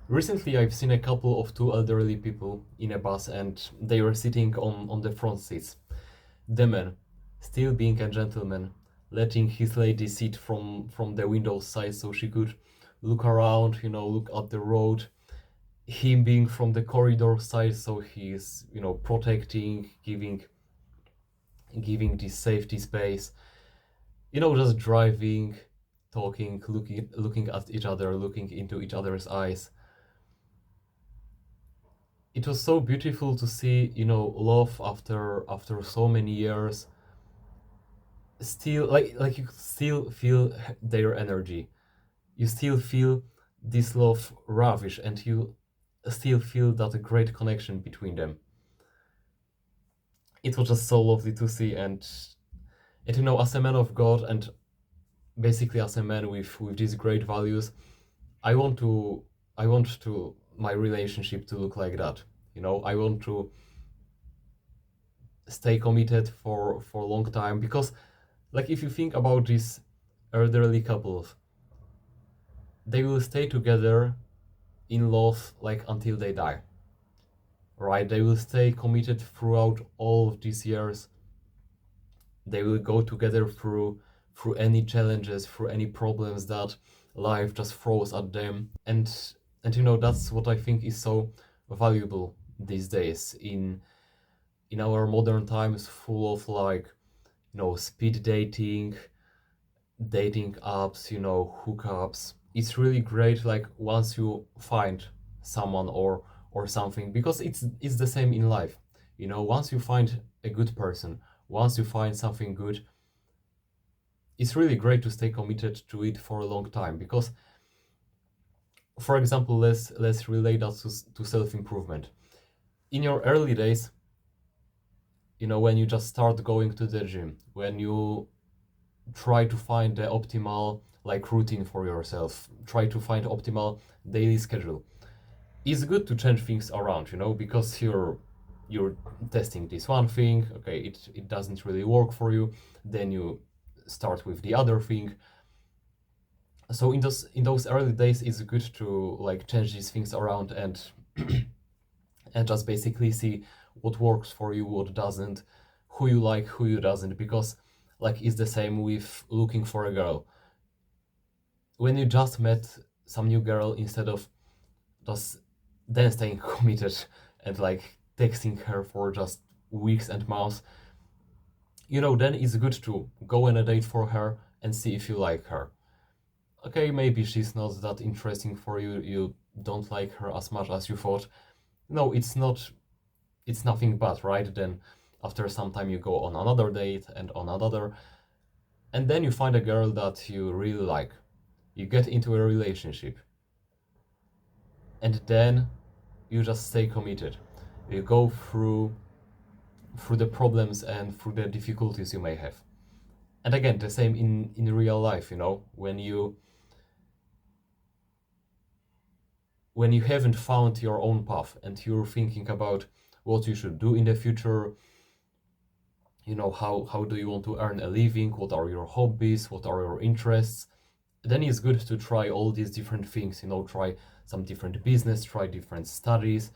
Recently, I've seen a couple of two elderly people in a bus and they were sitting on the front seats. The man, still being a gentleman, letting his lady sit from the window side so she could look around, look at the road. Him being from the corridor side so he's, protecting, giving this safety space. Just driving, talking, looking at each other, looking into each other's eyes. It was so beautiful to see, love after so many years. Still, like you still feel their energy. You still feel this love ravish, and you still feel that great connection between them. It was just so lovely to see, and as a man of God, and basically as a man with these great values, I want to I want to my relationship to look like that. I want to stay committed for a long time because, like, if you think about these elderly couples, they will stay together in love like until they die, right? They will stay committed throughout all of these years. They will go together through any challenges, through any problems that life just throws at them. And that's what I think is so valuable these days in our modern times, full of, like, speed dating, dating apps, hookups. It's really great, like, once you find someone or something, because it's the same in life. Once you find a good person, once you find something good, it's really great to stay committed to it for a long time. Because, for example, let's relate that to self-improvement. In your early days, when you just start going to the gym, when you try to find the optimal, like, routine for yourself, try to find optimal daily schedule, it's good to change things around, because you're testing this one thing. Okay, it doesn't really work for you, then you start with the other thing. So in those early days, it's good to, like, change these things around and just basically see what works for you, what doesn't, who you like, who you doesn't. Because, like, it's the same with looking for a girl. When you just met some new girl, instead of just then staying committed and, like, texting her for just weeks and months, then it's good to go on a date for her and see if you like her. Okay, maybe she's not that interesting for you, you don't like her as much as you thought. No, it's nothing bad, right? Then after some time you go on another date and on another, and then you find a girl that you really like. You get into a relationship, and then you just stay committed. You go through the problems and through the difficulties you may have. And again, the same in real life, when you haven't found your own path and you're thinking about what you should do in the future, how do you want to earn a living, what are your hobbies, what are your interests, then it's good to try all these different things. Try some different business, try different studies,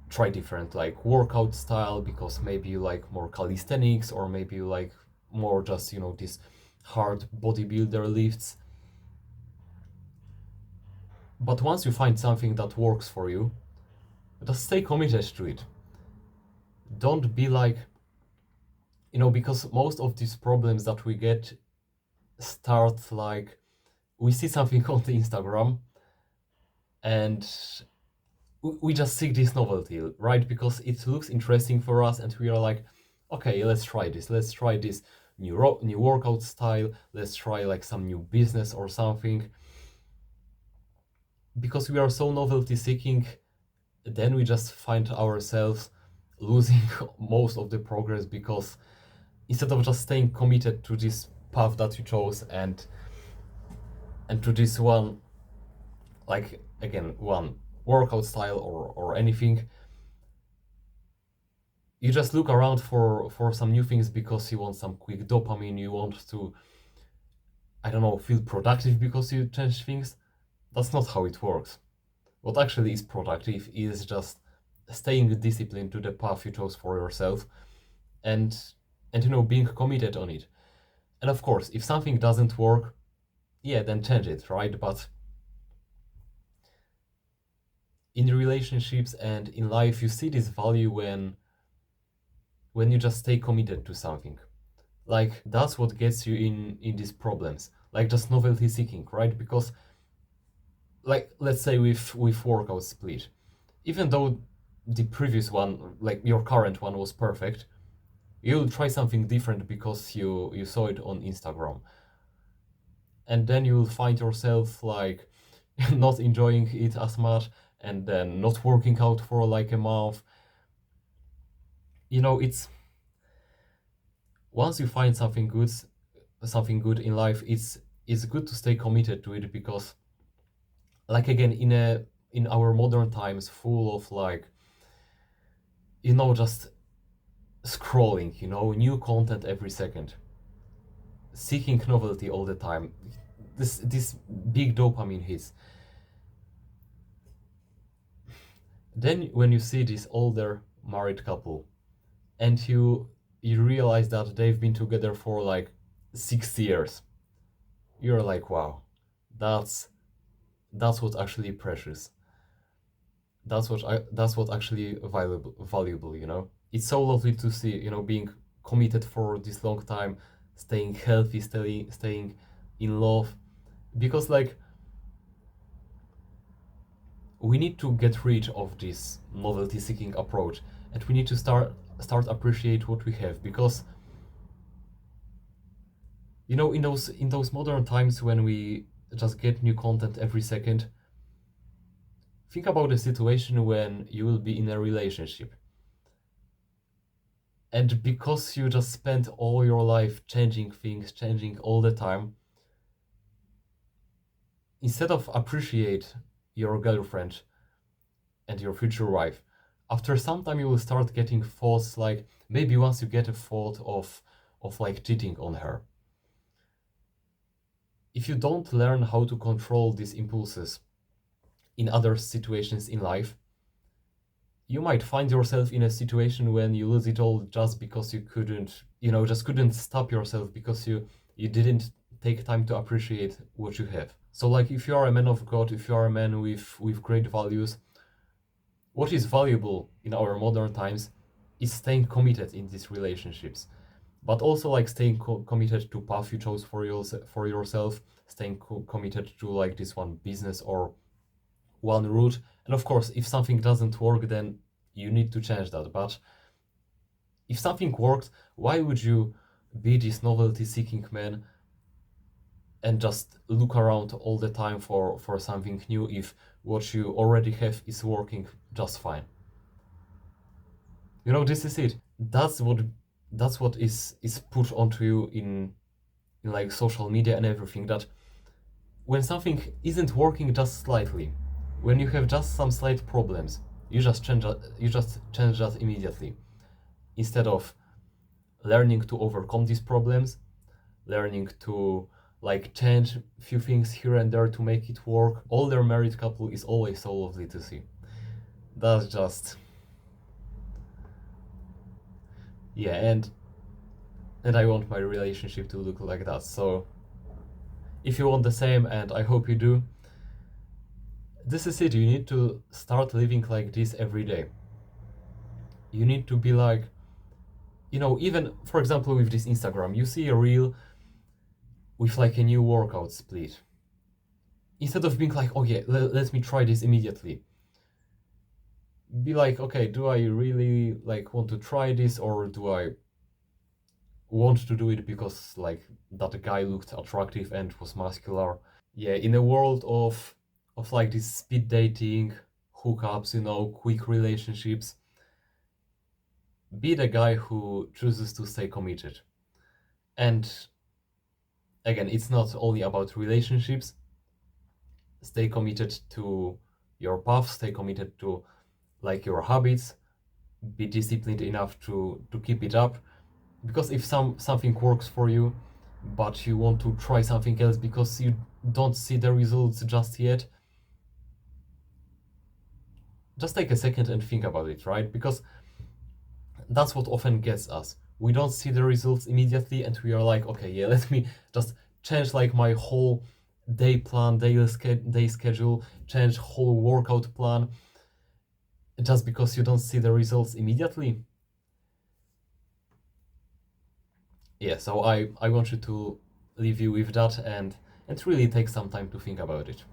try different, like, workout style, because maybe you like more calisthenics, or maybe you like more just these hard bodybuilder lifts. But once you find something that works for you, just stay committed to it. Don't be like, because most of these problems that we get start, like, we see something on the Instagram and we just seek this novelty, right? Because it looks interesting for us and we are like, okay, let's try this. Let's try this new workout style. Let's try, like, some new business or something. Because we are so novelty seeking, then we just find ourselves losing most of the progress, because instead of just staying committed to this path that you chose and to this one, like, again, one workout style or anything, you just look around for some new things because you want some quick dopamine, you want to, I don't know, feel productive because you change things. That's not how it works. What actually is productive is just staying disciplined to the path you chose for yourself, and being committed on it. And of course, if something doesn't work, yeah, then change it, right? But in relationships and in life, you see this value when you just stay committed to something. Like, that's what gets you in these problems, like just novelty seeking, right? Because, like, let's say with workout split, even though the previous one, like your current one, was perfect, you'll try something different because you saw it on Instagram, and then you'll find yourself like not enjoying it as much, and then not working out for like a month. It's once you find something good in life, it's good to stay committed to it, because, like, again, in our modern times, full of, like, just scrolling, new content every second, seeking novelty all the time, this big dopamine hits. Then when you see this older married couple, and you realize that they've been together for like 6 years, you're like, wow, that's what actually precious. That's what actually valuable. It's so lovely to see, being committed for this long time, staying healthy, staying in love, because, like, we need to get rid of this novelty seeking approach, and we need to start appreciate what we have, because, in those modern times when we just get new content every second, think about a situation when you will be in a relationship, and because you just spent all your life changing things, changing all the time, instead of appreciate your girlfriend and your future wife, after some time you will start getting thoughts, like, maybe once you get a thought of like cheating on her. If you don't learn how to control these impulses in other situations in life, you might find yourself in a situation when you lose it all just because you couldn't stop yourself, because you didn't take time to appreciate what you have. So, like, if you are a man of God, if you are a man with great values, what is valuable in our modern times is staying committed in these relationships, but also, like, staying committed to path you chose for yourself, staying committed to, like, this one business or one route. And of course, if something doesn't work, then you need to change that. But if something works, why would you be this novelty seeking man and just look around all the time for something new, if what you already have is working just fine? This is it. That's what is put onto you in like social media and everything, that when something isn't working just slightly, when you have just some slight problems, you just change that immediately, instead of learning to overcome these problems, learning to, like, change a few things here and there to make it work. Older married couple is always so lovely to see. That's just, yeah, and I want my relationship to look like that. So if you want the same, and I hope you do, this is it. You need to start living like this every day. You need to be like, even, for example, with this Instagram, you see a reel with like a new workout split. Instead of being like, okay, let me try this immediately, be like, okay, do I really, like, want to try this, or do I want to do it because, like, that guy looked attractive and was muscular? Yeah, in a world of like this speed dating, hookups, quick relationships, be the guy who chooses to stay committed. And again, it's not only about relationships. Stay committed to your path, stay committed to, like, your habits, be disciplined enough to keep it up, because if something works for you, but you want to try something else because you don't see the results just yet, just take a second and think about it, right? Because that's what often gets us. We don't see the results immediately and we are like, okay, yeah, let me just change like my whole day plan, day schedule, change whole workout plan, just because you don't see the results immediately. Yeah, so I want you to leave you with that and really take some time to think about it.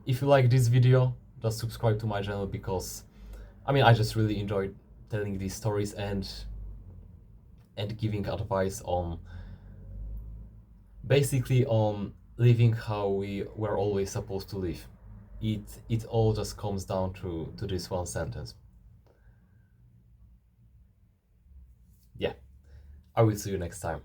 If you like this video, just subscribe to my channel, because I mean, I just really enjoy telling these stories and giving advice on basically on living how we were always supposed to live. It all just comes down to this one sentence. Yeah, I will see you next time.